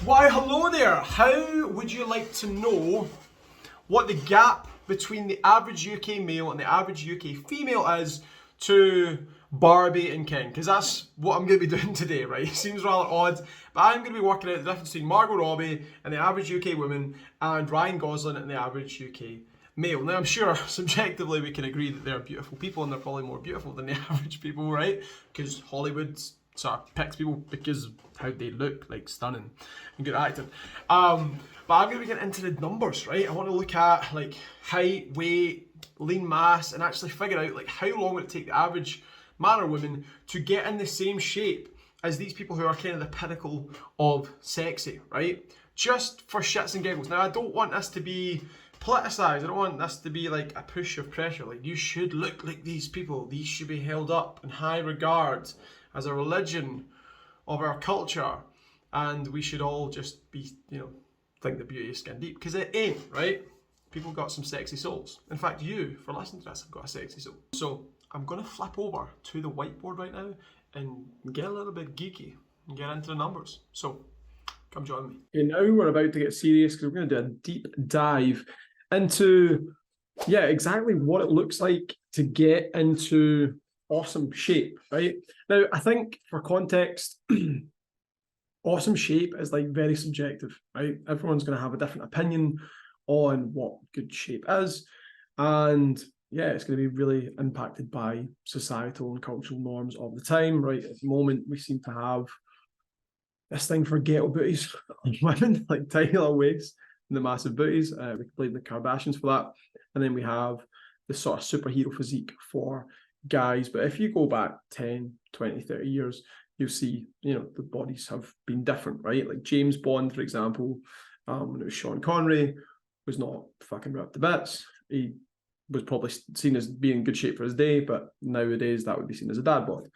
Why, hello there. How would you like to know what the gap between the average UK male and the average UK female is to Barbie and Ken? Because that's what I'm going to be doing today, right? It seems rather odd, but I'm going to be working out the difference between Margot Robbie and the average UK woman and Ryan Gosling and the average UK male. Now, I'm sure subjectively we can agree that they're beautiful people and they're probably more beautiful than the average people, right? Because Hollywood sort of picks people because of how they look, like stunning and good acting. But I'm going to be getting into the numbers, right? I want to look at like height, weight, lean mass, and actually figure out like how long would it take the average man or woman to get in the same shape as these people who are kind of the pinnacle of sexy, right? Just for shits and giggles. Now, I don't want this to be politicized. I don't want this to be like a push of pressure. Like, you should look like these people. These should be held up in high regard as a religion of our culture, and we should all just be, think the beauty is skin deep, because it ain't, right? People got some sexy souls. In fact, you, for listening to this, have got a sexy soul. So I'm going to flip over to the whiteboard right now and get a little bit geeky and get into the numbers. So come join me. Okay, now we're about to get serious because we're going to do a deep dive into, exactly what it looks like to get into awesome shape, right? Now, I think for context, awesome shape is like very subjective, right? Everyone's going to have a different opinion on what good shape is. And it's going to be really impacted by societal and cultural norms of the time, right? At the moment, we seem to have this thing for ghetto booties on women, like tiny little waists and the massive booties. We can blame the Kardashians for that. And then we have the sort of superhero physique for guys. But if you go back 10, 20, 30 years, you'll see, the bodies have been different, right? Like James Bond, for example, when it was Sean Connery, was not fucking ripped to bits. He was probably seen as being in good shape for his day, but nowadays that would be seen as a dad bod.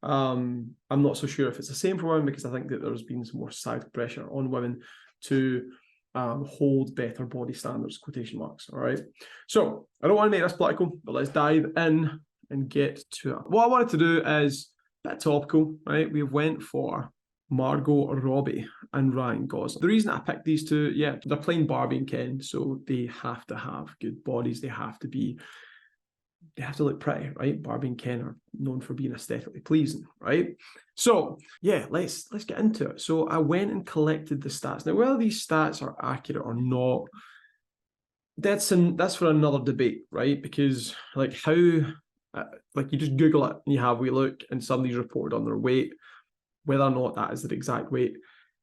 I'm not so sure if it's the same for women, because I think that there's been some more societal pressure on women to hold better body standards, quotation marks, all right? So I don't want to make this political, but let's dive in and get to it. What I wanted to do is a bit topical, right? We went for Margot Robbie and Ryan Gosling. The reason I picked these two, they're playing Barbie and Ken, so they have to have good bodies. They have to look pretty, right? Barbie and Ken are known for being aesthetically pleasing, right? So let's get into it. So I went and collected the stats. Now, whether these stats are accurate or not, that's for another debate, right? Because you just Google it and you have we look and somebody's reported on their weight, whether or not that is their exact weight.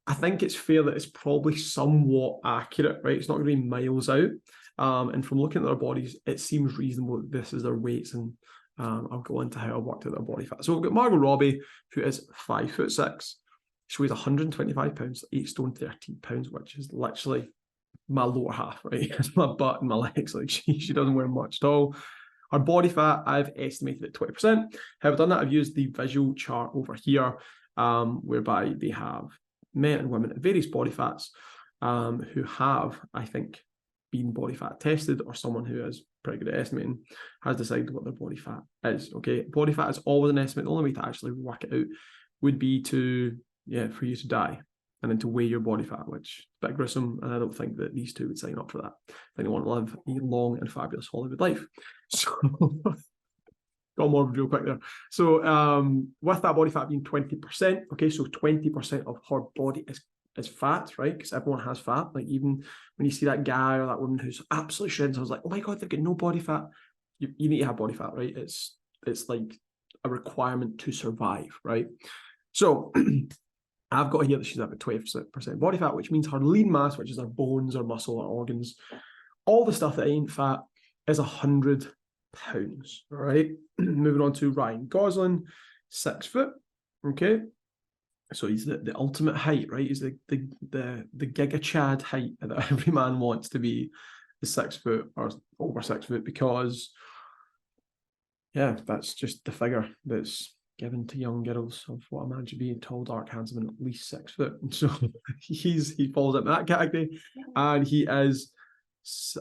I think it's fair that it's probably somewhat accurate, right? It's not going to be miles out. And from looking at their bodies, it seems reasonable that this is their weights, and I'll go into how I worked out their body fat. So we've got Margot Robbie, who is 5'6". She weighs 125 pounds, 8 stone 13 pounds, which is literally my lower half, right? It's my butt and my legs. Like she doesn't wear much at all. Her body fat, I've estimated at 20%. How I've done that, I've used the visual chart over here, whereby they have men and women at various body fats who have, I think, been body fat tested, or someone who is pretty good at estimating has decided what their body fat is. Okay, body fat is always an estimate. The only way to actually work it out would be to, for you to die and then to weigh your body fat, which is a bit gruesome, and I don't think that these two would sign up for that. I think they want to live a long and fabulous Hollywood life. So got more real quick there. So with that body fat being 20%, okay, so 20% of her body is fat, right? Because everyone has fat. Like, even when you see that guy or that woman who's absolutely shredded, I was like, oh my God, they've got no body fat. You need to have body fat, right? It's like a requirement to survive, right? So I've got here that she's at 20% body fat, which means her lean mass, which is her bones or muscle or organs, all the stuff that ain't fat, is 100 pounds, all right? Moving on to Ryan Gosling, 6 foot, okay? So he's the ultimate height, right? He's the Giga Chad height that every man wants to be, the 6 foot or over 6 foot, because that's just the figure that's given to young girls of what a man should be: tall, dark, handsome, and at least 6 foot. And so he falls into that category, and he is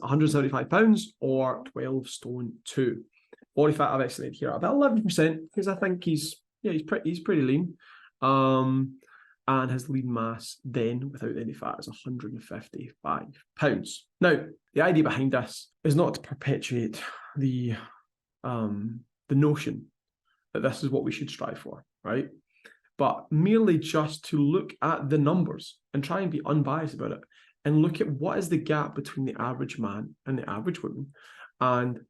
175 pounds or 12 stone 2. Body fat I've estimated here at about 11%, because I think he's pretty lean. and his lean mass then, without any fat, is 155 pounds. Now, the idea behind this is not to perpetuate the notion that this is what we should strive for, right? But merely just to look at the numbers and try and be unbiased about it and look at what is the gap between the average man and the average woman and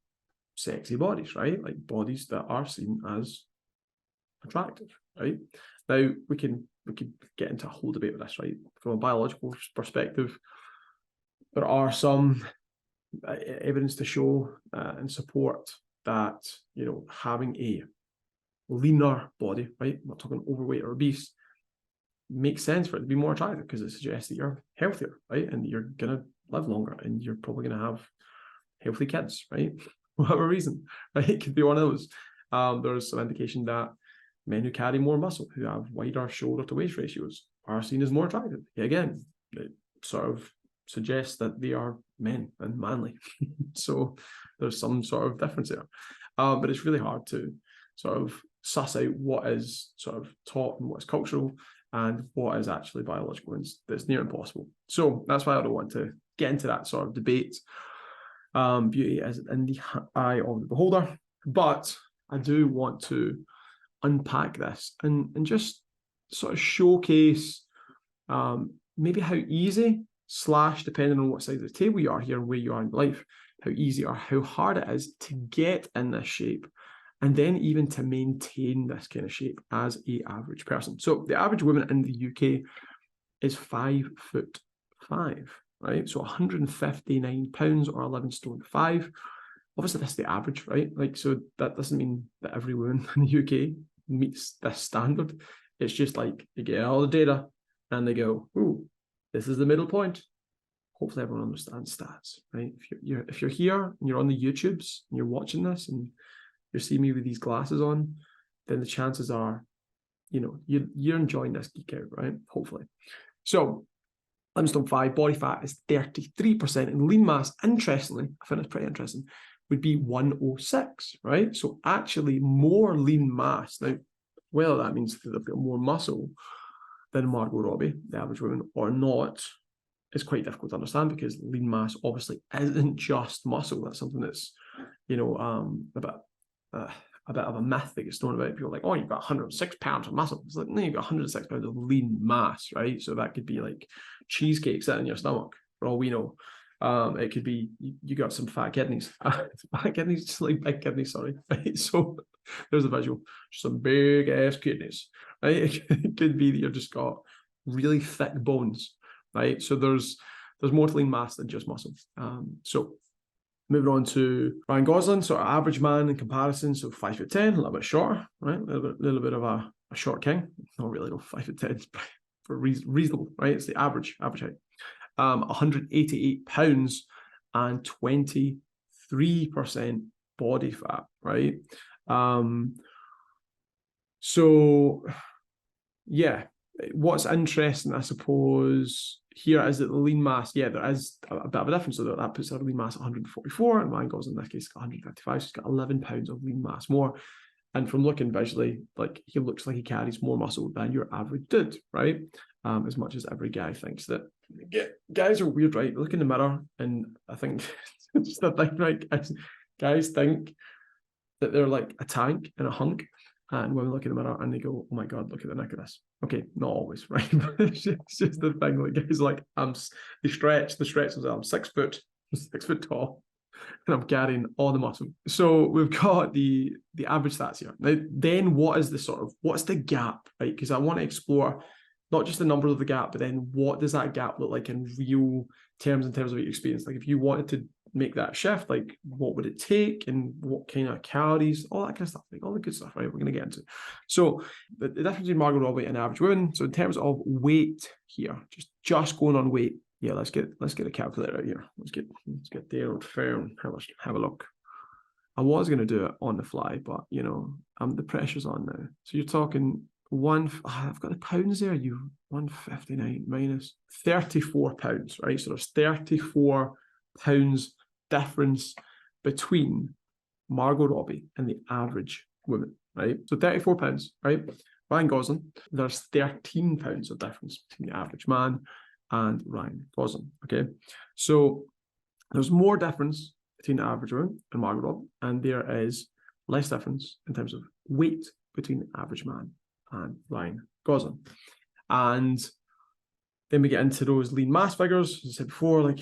sexy bodies, right? Like bodies that are seen as attractive, right? Now, we can get into a whole debate with this, right? From a biological perspective, there are some evidence to show and support that, you know, having a leaner body, right? I'm not talking overweight or obese, makes sense for it to be more attractive because it suggests that you're healthier, right? And you're gonna live longer and you're probably gonna have healthy kids, right? For whatever reason, right? It could be one of those. There's some indication that men who carry more muscle, who have wider shoulder to waist ratios, are seen as more attractive. Again, it sort of suggests that they are men and manly. So there's some sort of difference there. But it's really hard to sort of suss out what is sort of taught and what is cultural and what is actually biological. It's near impossible. So that's why I don't want to get into that sort of debate. Beauty is in the eye of the beholder. But I do want to unpack this and just sort of showcase maybe how easy / depending on what side of the table you are here and where you are in life, how easy or how hard it is to get in this shape and then even to maintain this kind of shape as an average person. So the average woman in the UK is 5'5", right? So 159 pounds or 11 stone 5. Obviously, that's the average, right? Like, so that doesn't mean that every woman in the UK meets this standard. It's just like you get all the data and they go, ooh, this is the middle point. Hopefully everyone understands stats, right? If you're here and you're on the YouTubes and you're watching this and you're seeing me with these glasses on, then the chances are, you know, you're enjoying this geek out, right? Hopefully. So 11 stone 5, body fat is 33%, and lean mass, interestingly, I find it's pretty interesting, would be 106, right? So actually more lean mass. Now, whether that means that they've got more muscle than Margot Robbie, the average woman, or not, is quite difficult to understand because lean mass obviously isn't just muscle. That's something that's, you know, a bit of a myth that gets thrown about. People are like, oh, you've got 106 pounds of muscle. It's like, no, you've got 106 pounds of lean mass, right? So that could be like cheesecake sitting in your stomach, for all we know. It could be you got some fat kidneys. Fat kidneys, just like big kidneys, sorry. Right? So there's a visual. Some big ass kidneys, right? It could be that you've just got really thick bones, right? So there's more to lean mass than just muscle. So moving on to Ryan Gosling, sort of average man in comparison, so 5'10", a little bit shorter, right? A little bit of a short king. Not really, no, 5'10", for reasonable, right? It's the average height. 188 pounds and 23% body fat, right? So yeah, what's interesting, I suppose, here is that the lean mass, yeah, there is a bit of a difference. So that puts our lean mass at 144, and Ryan Gosling in this case got 155, so he's got 11 pounds of lean mass more. And from looking visually, like, he looks like he carries more muscle than your average dude, right? As much as every guy thinks that. Guys are weird, right? Look in the mirror, and I think it's the thing, right? Guys think that they're like a tank and a hunk, and women look in the mirror and they go, "Oh my god, look at the neck of this." Okay, not always, right? But it's just the thing. Like, guys, like, they stretch themselves. I'm 6 foot tall, and I'm carrying all the muscle. So we've got the average stats here. Now, then what's the gap, right? Because I want to explore not just the number of the gap, but then what does that gap look like in real terms, in terms of your experience? Like, if you wanted to make that shift, like, what would it take and what kind of calories, all that kind of stuff, like all the good stuff, right? We're going to get into. So the difference between Margot Robbie and average women. So in terms of weight here, just going on weight. Yeah, let's get a calculator out here. Let's get there on fair and have a look. I was going to do it on the fly, but you know, the pressure's on now. So you're talking I've got the pounds there. 159 minus 34 pounds, right? So there's 34 pounds difference between Margot Robbie and the average woman, right? So 34 pounds, right? Ryan Gosling. There's 13 pounds of difference between the average man and Ryan Gosling. Okay, so there's more difference between the average woman and Margot Robbie, and there is less difference in terms of weight between the average man and Ryan Gosling. And then we get into those lean mass figures. As I said before, like,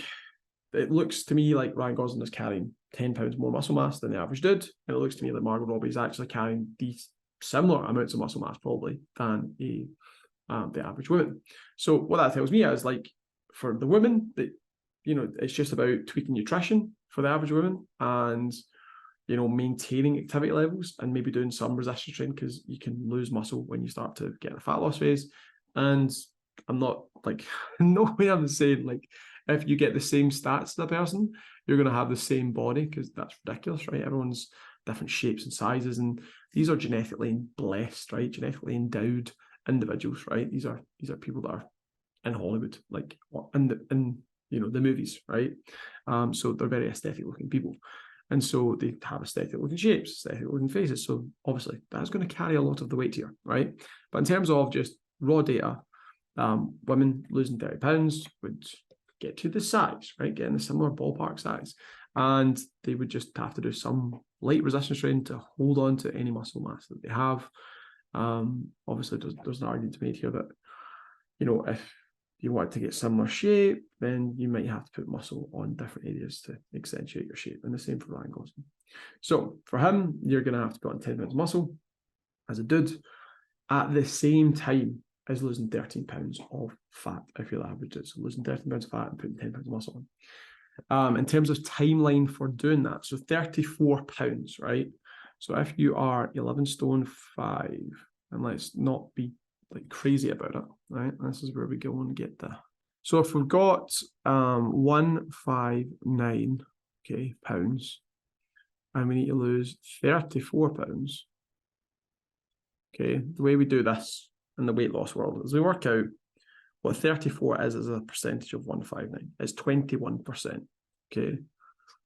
it looks to me like Ryan Gosling is carrying 10 pounds more muscle mass than the average dude, and it looks to me like Margot Robbie is actually carrying these similar amounts of muscle mass probably than the average woman. So what that tells me is, like, for the women, that, you know, it's just about tweaking nutrition for the average woman, and, you know, maintaining activity levels and maybe doing some resistance training, because you can lose muscle when you start to get in a fat loss phase. And I'm not, like, no way I'm saying, like, if you get the same stats as a person, you're going to have the same body, because that's ridiculous, right? Everyone's different shapes and sizes, and these are genetically blessed, right? Genetically endowed individuals, right? These are people that are in Hollywood, like in you know, the movies, right? So they're very aesthetic looking people, and so they have aesthetic looking shapes, aesthetic looking faces. So obviously that's going to carry a lot of the weight here, right? But in terms of just raw data, women losing 30 pounds would get to the size, right? Get in a similar ballpark size. And they would just have to do some light resistance training to hold on to any muscle mass that they have. Obviously, there's an argument to be made here that, you know, if you want to get similar shape, then you might have to put muscle on different areas to accentuate your shape. And the same for Ryan Gosling. So for him, you're going to have to put on 10 pounds of muscle as a dude at the same time as losing 13 pounds of fat, if you're the average. So losing 13 pounds of fat and putting 10 pounds of muscle on. In terms of timeline for doing that, so 34 pounds, right? So if you are 11 stone 5, and let's not be like crazy about it, right? This is where we go and get the. So if we've got 159, okay, pounds, and we need to lose 34 pounds, okay, the way we do this in the weight loss world is we work out what 34 is as a percentage of 159. It's 21%, okay?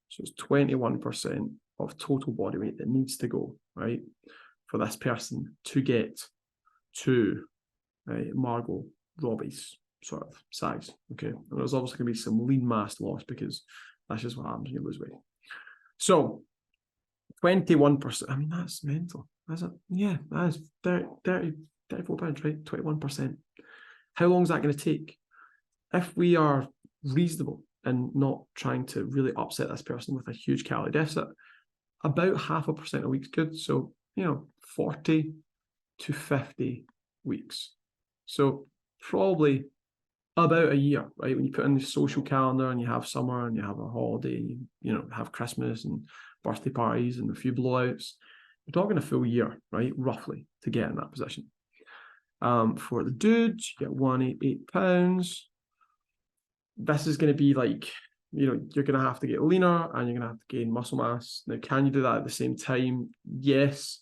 So it's 21% of total body weight that needs to go, right, for this person to get to Margot Robbie's sort of size, okay? And there's obviously going to be some lean mass loss, because that's just what happens when you lose weight. So 21%, I mean, that's mental. That's yeah, that's 34 pounds, right? 21%. How long is that going to take? If we are reasonable and not trying to really upset this person with a huge calorie deficit, about 0.5% a week's good. So, you know, 40 to 50 weeks. So probably about a year, right? When you put in the social calendar and you have summer and you have a holiday and you know, have Christmas and birthday parties and a few blowouts, you're talking a full year, right? Roughly, to get in that position. For the dudes, you get 188 pounds. This is going to be like, you know, you're going to have to get leaner and you're going to have to gain muscle mass. Now, can you do that at the same time? Yes,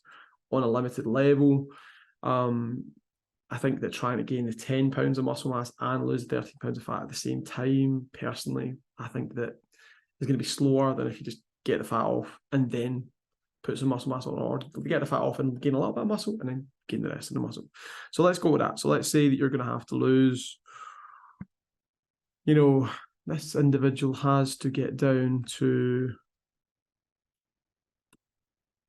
on a limited level. I think that trying to gain the 10 pounds of muscle mass and lose 13 pounds of fat at the same time, personally, I think that is going to be slower than if you just get the fat off and then put some muscle mass on, or get the fat off and gain a little bit of muscle and then gain the rest of the muscle. So let's go with that. So let's say that you're going to have to lose, you know, this individual has to get down to,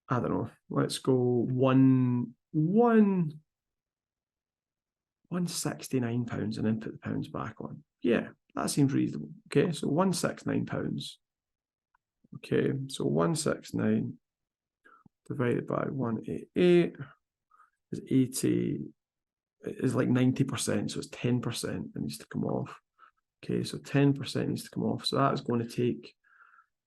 I don't know, let's go 169 pounds and then put the pounds back on. Yeah, that seems reasonable. Okay, so 169 pounds. Okay, so 169 divided by 188 is 80, is like 90%, so it's 10% that needs to come off. Okay, so 10% needs to come off. So that is going to take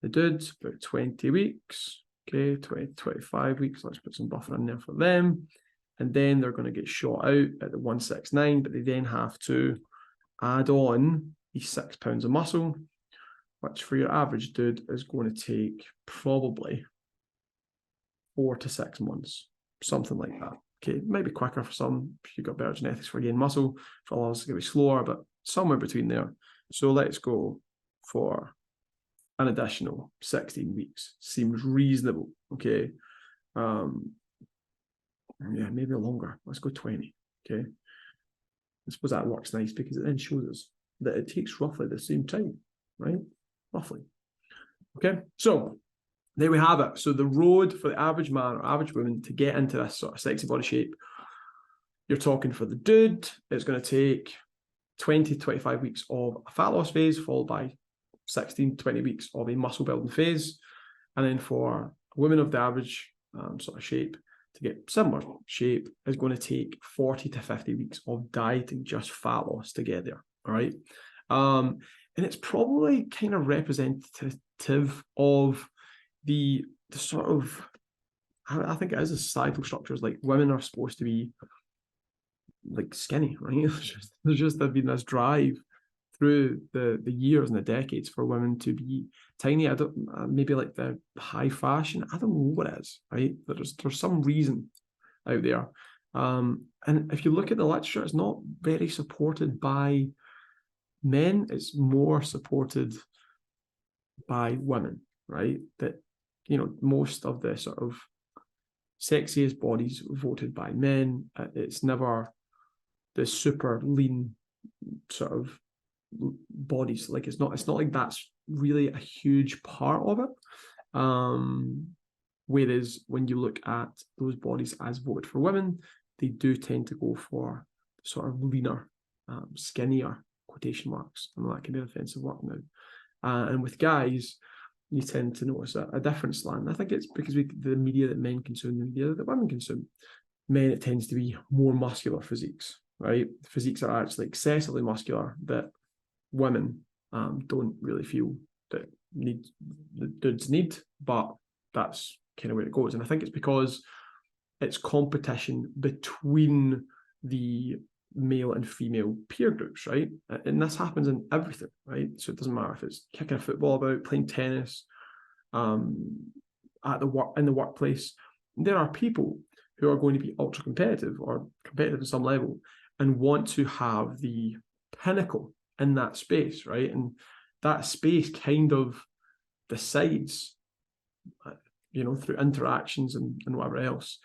the dudes about 20 weeks. Okay, 20, 25 weeks. Let's put some buffer in there for them. And then they're going to get shot out at the 169, but they then have to add on these 6 pounds of muscle, which for your average dude is going to take probably 4 to 6 months, something like that. Okay, it might be quicker for some if you've got better genetics for gaining muscle. For others, it's going to be slower, but somewhere between there. So let's go for an additional 16 weeks. Seems reasonable, okay? Yeah, maybe longer. Let's go 20. Okay. I suppose that works nice because it then shows us that it takes roughly the same time, right? Roughly. Okay. So there we have it. So the road for the average man or average woman to get into this sort of sexy body shape, you're talking for the dude, it's going to take 20 to 25 weeks of a fat loss phase, followed by 16 to 20 weeks of a muscle building phase. And then for a woman of the average sort of shape, to get similar shape, is going to take 40 to 50 weeks of dieting, just fat loss to get there. All right. And it's probably kind of representative of the sort of, I think it is a societal structures. Like women are supposed to be like skinny, right? There's just been this drive through the years and the decades for women to be tiny. I don't maybe like the high fashion. I don't know what it is, right? But there's some reason out there. And if you look at the literature, it's not very supported by men. It's more supported by women, right? That, you know, most of the sort of sexiest bodies voted by men. It's never the super lean sort of bodies. Like it's not like that's really a huge part of it. Whereas when you look at those bodies as voted for women, they do tend to go for sort of leaner, skinnier quotation marks. I know that can be an offensive word now. And with guys, you tend to notice a different slant. I think it's because the media that men consume, the media that women consume. Men, it tends to be more muscular physiques, right? Physiques are actually excessively muscular that women don't really feel that the dudes need, but that's kind of where it goes. And I think it's because it's competition between the male and female peer groups, right? And this happens in everything, right? So it doesn't matter if it's kicking a football about, playing tennis, at the workplace. There are people who are going to be ultra competitive or competitive at some level and want to have the pinnacle in that space, right? And that space kind of decides, through interactions and whatever else,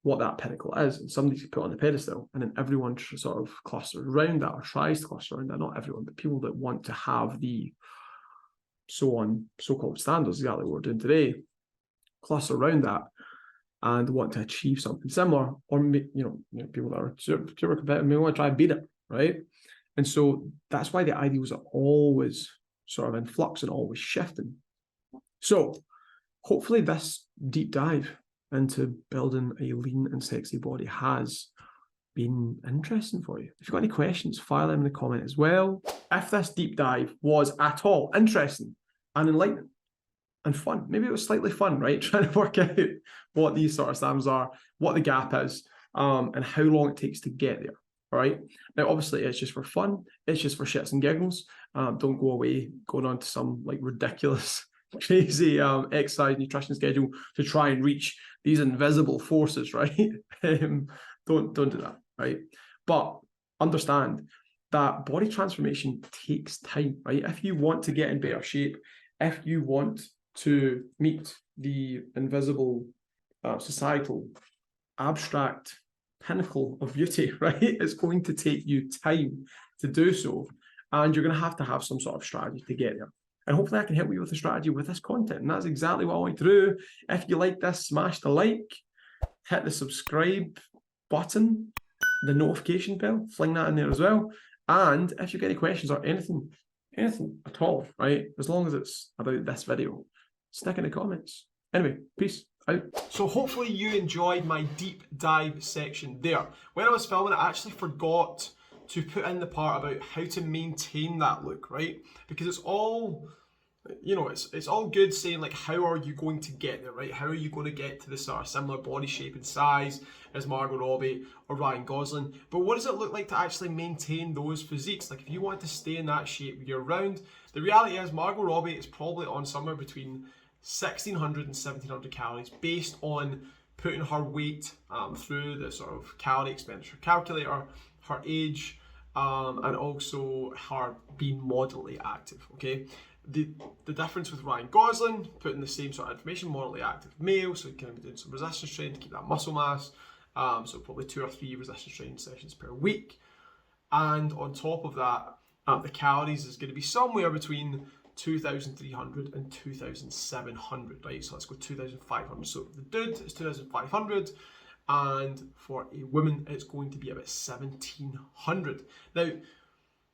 what that pinnacle is. And somebody's put on the pedestal, and then everyone sort of clusters around that or tries to cluster around that. Not everyone, but people that want to have the so-called standards, exactly what we're doing today, cluster around that and want to achieve something similar, or people that are super competitive may want to try and beat it, right? And so that's why the ideals are always sort of in flux and always shifting. So hopefully this deep dive into building a lean and sexy body has been interesting for you. If you've got any questions, file them in the comment as well. If this deep dive was at all interesting and enlightening and fun, maybe it was slightly fun, right? Trying to work out what these sort of standards are, what the gap is, and how long it takes to get there. All right. Now, obviously, it's just for fun. It's just for shits and giggles. Don't go away going on to some like ridiculous, crazy exercise nutrition schedule to try and reach these invisible forces, right? Don't do that, right? But understand that body transformation takes time, right? If you want to get in better shape, if you want to meet the invisible, societal, abstract pinnacle of beauty, right? It's going to take you time to do so. And you're going to have some sort of strategy to get there. And hopefully I can help you with the strategy with this content. And that's exactly what I want to do. If you like this, smash the like, hit the subscribe button, the notification bell, fling that in there as well. And if you've got any questions or anything at all, right? As long as it's about this video, stick in the comments. Anyway, peace out. So hopefully you enjoyed my deep dive section there. When I was filming, I actually forgot to put in the part about how to maintain that look, right? Because it's all, it's all good saying like, how are you going to get there, right? How are you going to get to this sort of similar body shape and size as Margot Robbie or Ryan Gosling? But what does it look like to actually maintain those physiques? Like if you want to stay in that shape year round, the reality is Margot Robbie is probably on somewhere between 1,600 and 1,700 calories based on putting her weight through the sort of calorie expenditure calculator, her age, and also her being moderately active, okay? The difference with Ryan Gosling, putting the same sort of information, moderately active male, so he can be doing some resistance training to keep that muscle mass, So probably 2 or 3 resistance training sessions per week. And on top of that, the calories is going to be somewhere between 2,300 and 2,700, right? So let's go 2,500. So the dude is 2,500, and for a woman, it's going to be about 1,700. Now,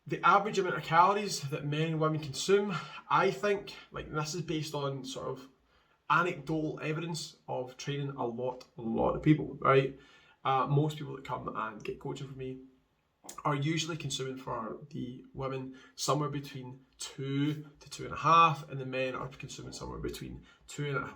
the average amount of calories that men and women consume, I think, like this is based on sort of anecdotal evidence of training a lot of people, right? Most people that come and get coaching from me are usually consuming for the women somewhere between 2 to 2.5, and the men are consuming somewhere between 2.5,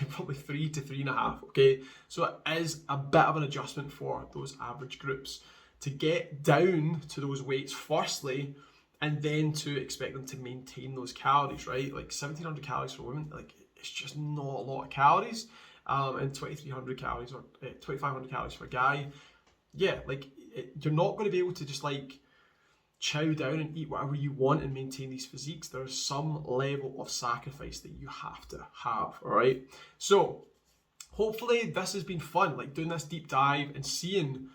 probably 3 to 3.5. Okay, so it is a bit of an adjustment for those average groups to get down to those weights firstly, and then to expect them to maintain those calories, right? Like 1,700 calories for women, like it's just not a lot of calories, and 2,300 calories or 2,500 calories for a guy. Yeah, like you're not going to be able to just like chow down and eat whatever you want and maintain these physiques. There's some level of sacrifice that you have to have, all right? So hopefully this has been fun, like doing this deep dive and seeing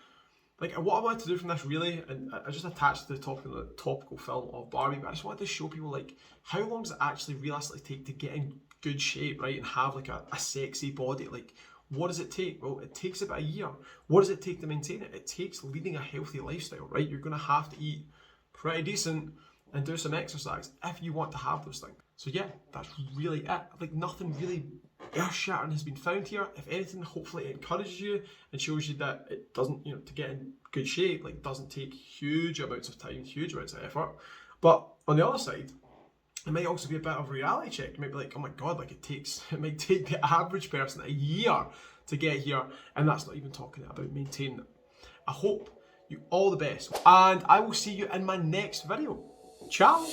like what I wanted to do from this really, and I just attached the topical film of Barbie, but I just wanted to show people like how long does it actually realistically take to get in good shape, right, and have like a sexy body. Like what does it take? Well, it takes about a year. What does it take to maintain it? It takes leading a healthy lifestyle, right? You're going to have to eat pretty decent and do some exercise if you want to have those things. So yeah, that's really it. Like nothing really earth-shattering has been found here. If anything, hopefully it encourages you and shows you that it doesn't, you know, to get in good shape, like doesn't take huge amounts of time, huge amounts of effort. But on the other side, it might also be a bit of a reality check. You might be like, oh my God, like it might take the average person a year to get here, and that's not even talking about maintaining it. I hope you all the best, and I will see you in my next video. Ciao!